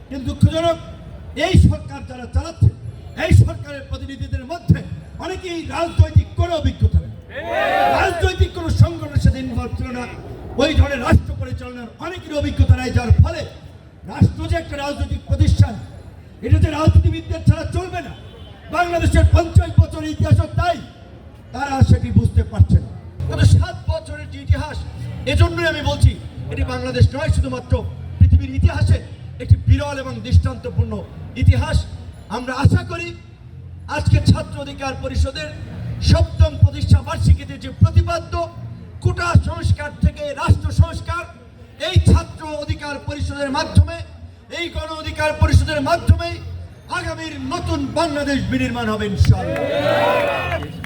কিন্তু দুঃখজনক এই সরকার যারা চালাচ্ছে এই সরকারের প্রতিনিধিদের মধ্যে অনেকেই রাজনৈতিক কোনো অভিজ্ঞতা নেই, রাজনৈতিক কোনো সংগঠনের সাথে ইনভলভ ছিল না, ওই ধরনের রাষ্ট্র পরিচালনার অনেকের অভিজ্ঞতা নেই, যার ফলে রাষ্ট্র যে একটা রাজনৈতিক প্রতিষ্ঠান এটা যে রাজনীতিবিদদের ছাড়া চলবে না, বাংলাদেশের 50 বছরের ইতিহাসও তাই, তারা সেটি বুঝতে পারছে না। গত 7 বছরের যে ইতিহাস, এজন্যই আমি বলছি এটি বাংলাদেশ নয়, শুধুমাত্র পৃথিবীর ইতিহাসে একটি বিরল এবং দৃষ্টান্তপূর্ণ ইতিহাস। আমরা আশা করি আজকে ছাত্র অধিকার পরিষদের 7ম প্রতিষ্ঠা বার্ষিকীতে যে প্রতিপাদ্য কোটা সংস্কার থেকে রাষ্ট্র সংস্কার, এই ছাত্র অধিকার পরিষদের মাধ্যমে, এই গণ অধিকার পরিষদের মাধ্যমে আগামীর নতুন বাংলাদেশ বিনির্মাণ হবে ইনশাআল্লাহ।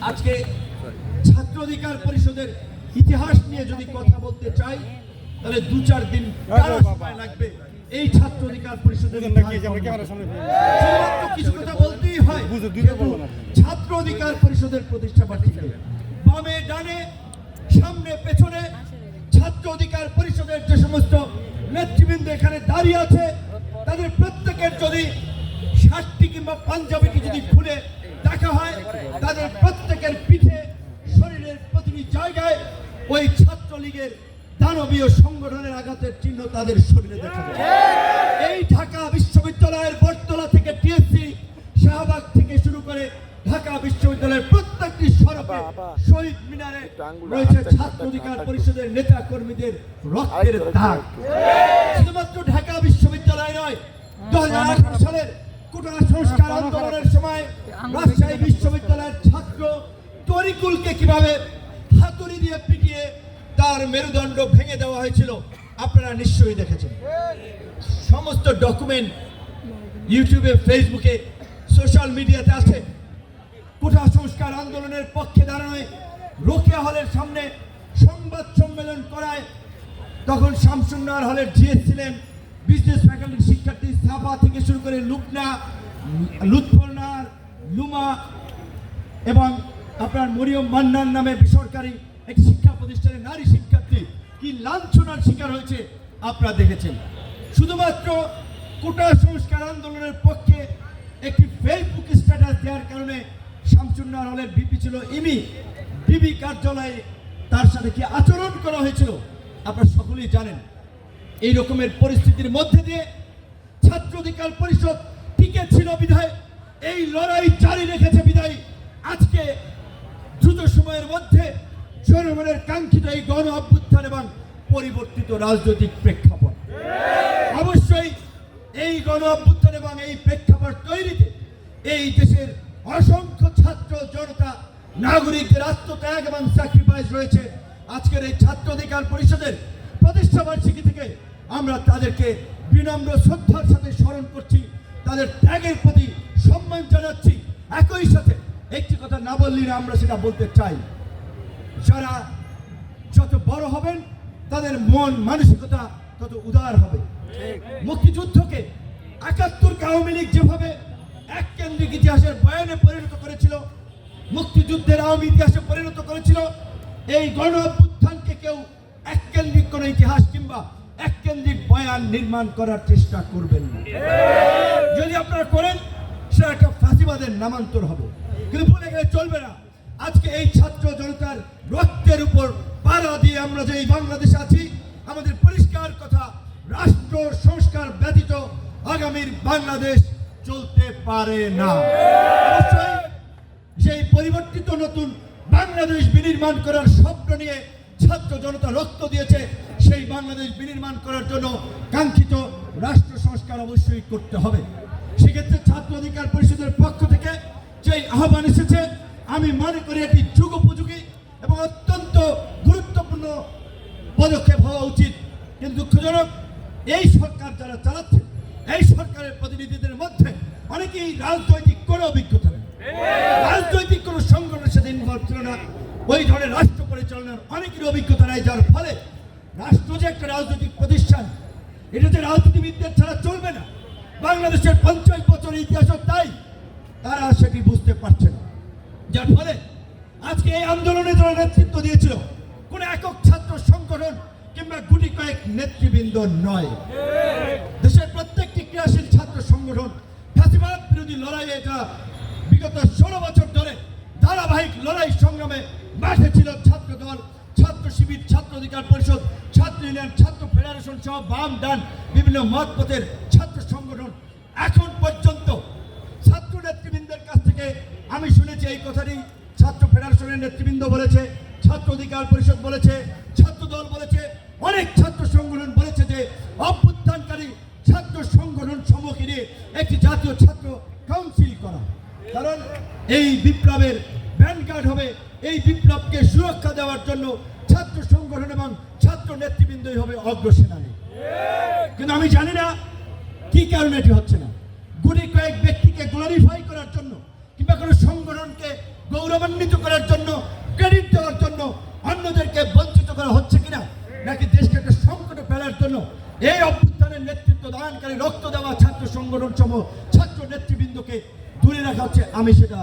আজকে ছাত্র অধিকার পরিষদের ইতিহাস নিয়ে যদি কথা বলতে চাই তাহলে 2-4 দিন সময় লাগবে। এই ছাত্র অধিকার পরিষদের কিছু কথা বলতেই হয়। ছাত্র অধিকার পরিষদের প্রতিষ্ঠা বার্ষিকী বামে ডানে সামনে পেছনে ছাত্র অধিকার পরিষদের যে সমস্ত নেতৃবৃন্দ এখানে দাঁড়িয়ে আছে তাদের প্রত্যেকের যদি শার্টটি কিংবা পাঞ্জাবিটি যদি খুলে দেখা হয় তাদের প্রত্যেকের পিঠে শরীরের প্রতিটি জায়গায় ওই ছাত্রলীগের দানবীয় সংগঠনের আঘাতের চিহ্ন তাদের শরীরে দেখা যায়। এই ঢাকা বিশ্ববিদ্যালয়ের বটতলা থেকে টিএসসি, শাহবাগ থেকে শুরু করে ঢাকা বিশ্ববিদ্যালয়ের প্রত্যেকটি সড়কে, শহীদ মিনারে রয়েছে ছাত্র অধিকার পরিষদের নেতা কর্মীদের রক্তের দাগ। শুধুমাত্র ঢাকা বিশ্ববিদ্যালয় নয়, 2018 সালের কোটা সংস্কার আন্দোলনের সময় রাজশাহী বিশ্ববিদ্যালয়ের ছাত্র তরিকুলকে কিভাবে হাতুড়ি দিয়ে পিটিয়ে তার মেরুদণ্ড ভেঙে দেওয়া হয়েছিল আপনারা নিশ্চয়ই দেখেছেন। সমস্ত ডকুমেন্ট ইউটিউবে, ফেসবুকে, সোশ্যাল মিডিয়াতে আছে। কোটা সংস্কার আন্দোলনের পক্ষে দাঁড়ানোয় রোকেয়া হলের সামনে সংবাদ সম্মেলন করায় তখন শামসুন্নাহার হলের জিএস ছিলেন, বিজনেস ফ্যাকাল্টির শিক্ষার্থী সাফা থেকে শুরু করে লুকনা, লুৎফরনার, লুমা এবং আপনার মরিয়ম মান্নান নামে বেসরকারি একটি শিক্ষা প্রতিষ্ঠানের নারী শিক্ষার্থী কি লাঞ্ছনার শিকার হয়েছে আপনারা দেখেছেন। শুধুমাত্র কোটা সংস্কার আন্দোলনের পক্ষে একটি ফেসবুক স্ট্যাটাস দেওয়ার কারণে শামসুন্নাহার হলের বিপি ছিল ইমি, বিবি কার্যালয়ে তার সাথে কি আচরণ করা হয়েছিল আপনারা সকলেই জানেন। এই রকমের পরিস্থিতির মধ্যে দিয়ে ছাত্র অধিকার পরিষদ টিকে ছিল বিধায়, এই লড়াই জারি রেখেছে বিধায় আজকে দ্রুত সময়ের মধ্যে জনগণের কাঙ্ক্ষিত এই গণ অভ্যুত্থান এবং পরিবর্তিত রাজনৈতিক প্রেক্ষাপট, অবশ্যই এই গণ অভ্যুত্থান এবং এই প্রেক্ষাপট তৈরিতে এই দেশের অসংখ্য ছাত্র জনতা নাগরিকদের আত্মত্যাগ এবং স্যাক্রিফাইস রয়েছে। আজকের এই ছাত্র অধিকার পরিষদের প্রতিষ্ঠা বার্ষিকী থেকে আমরা তাদেরকে বিনম্র শ্রদ্ধার সাথে স্মরণ করছি, তাদের ত্যাগের প্রতি সম্মান জানাচ্ছি। একই সাথে একটি কথা না বললেই না, আমরা সেটা বলতে চাই, যারা যত বড় হবেন তাদের মন মানসিকতা তত উদার হবে। মুক্তিযুদ্ধকে 71 আওয়ামী লীগ যেভাবে এক কেন্দ্রিক ইতিহাসের বয়ানে পরিণত করেছিল, মুক্তিযুদ্ধের আওয়ামী ইতিহাসে পরিণত করেছিল, এই গণ অভ্যুত্থানকে কেউ এক কেন্দ্রিক কোনো ইতিহাস কিংবা এক কেন্দ্রিক বয়ান নির্মাণ করার চেষ্টা করবেন না। যদি আপনারা করেন সেটা একটা ফাঁসিবাদের নামান্তর হবে, কিন্তু ভুলে গেলে চলবে না। আজকে এই ছাত্র জনতার রক্তের উপর পাড়া দিয়ে আমরা যে এই বাংলাদেশে আছি, আমাদের পরিষ্কার কথা, রাষ্ট্র সংস্কার ব্যতীত আগামীর বাংলাদেশ চলতে পারে না। অবশ্যই সেই পরিবর্তিত নতুন বাংলাদেশ বিনির্মাণ করার স্বপ্ন নিয়ে ছাত্র জনতা রক্ত দিয়েছে। সেই বাংলাদেশ বিনির্মাণ করার জন্য কাঙ্ক্ষিত রাষ্ট্র সংস্কার অবশ্যই করতে হবে। সেক্ষেত্রে ছাত্র অধিকার পরিষদের পক্ষ থেকে যে আহ্বান এসেছে, আমি মনে করি এটি যুগোপযোগী এবং অত্যন্ত গুরুত্বপূর্ণ পদক্ষেপ হওয়া উচিত। কিন্তু দুঃখজনক এই সরকার যারা চালাচ্ছে এই সরকারের প্রতিনিধিদের মধ্যে অনেকেই রাজনৈতিক কোনো অভিজ্ঞতা নেই, রাজনৈতিক কোনো সংগঠনের সাথে ইনভলভ ছিল না, ওই ধরনের রাষ্ট্র পরিচালনার অনেকের অভিজ্ঞতা নেই, যার ফলে রাষ্ট্র যে একটা রাজনৈতিক প্রতিষ্ঠান এটা যে রাজনীতিবিদদের ছাড়া চলবে না, বাংলাদেশের 50 বছরের ইতিহাসও তাই, তারা সেটি বুঝতে পারছে না। যার ফলে আজকে এই আন্দোলনে যারা নেতৃত্ব দিয়েছিল কোন একক ছাত্র সংগঠন কিংবা গুটি কয়েক নেতৃবৃন্দ নয়, দেশের প্রত্যেকটি ক্রিয়াশীল সংগঠন ফ্যাসিবাদ বিরোধী লড়াইয়ে এটা বিগত 16 বছর ধরে ধারাবাহিক লড়াই সংগ্রামে মাঠে ছিল ছাত্র দল, ছাত্র শিবির, ছাত্র অধিকার পরিষদ, ছাত্র ইউনিয়ন, ছাত্র ফেডারেশন সহ বাম ডান বিভিন্ন মতপথের ছাত্র সংগঠন। এখন পর্যন্ত ছাত্র নেতৃবৃন্দের কাছ থেকে আমি শুনেছি এই কথাটি ছাত্র ফেডারেশনের নেতৃবৃন্দ বলেছে, ছাত্র অধিকার পরিষদ বলেছে, ছাত্র দল বলেছে, অনেক ছাত্র সংগঠন বলেছে যে অভ্যুত্থানকারী ছাত্র সংগঠন সমূহকে নিয়ে একটি জাতীয় ছাত্র কাউন্সিল করা। কারণ এই বিপ্লবের ভ্যানগার্ড হবে, এই বিপ্লবকে সুরক্ষা দেওয়ার জন্য ছাত্র সংগঠন এবং ছাত্র নেতৃবৃন্দই হবে অগ্রসেনানী। কিন্তু আমি জানি না কি কারণে এটি হচ্ছে না। গুটি কয়েক ব্যক্তিকে গ্লোরিফাই করার জন্য কিংবা কোনো সংগঠনকে গৌরবান্বিত করার জন্য, ক্রেডিট দেওয়ার জন্য অন্যদেরকে বঞ্চিত করা হচ্ছে কিনা, নাকি দেশকে একটা সংকটে ফেলার জন্য এই অভ্যুত্থানের নেতৃত্ব দানকারী রক্ত দেওয়া ছাত্র সংগঠন সহ ছাত্র নেতৃবৃন্দকে দূরে রাখা হচ্ছে, আমি সেটা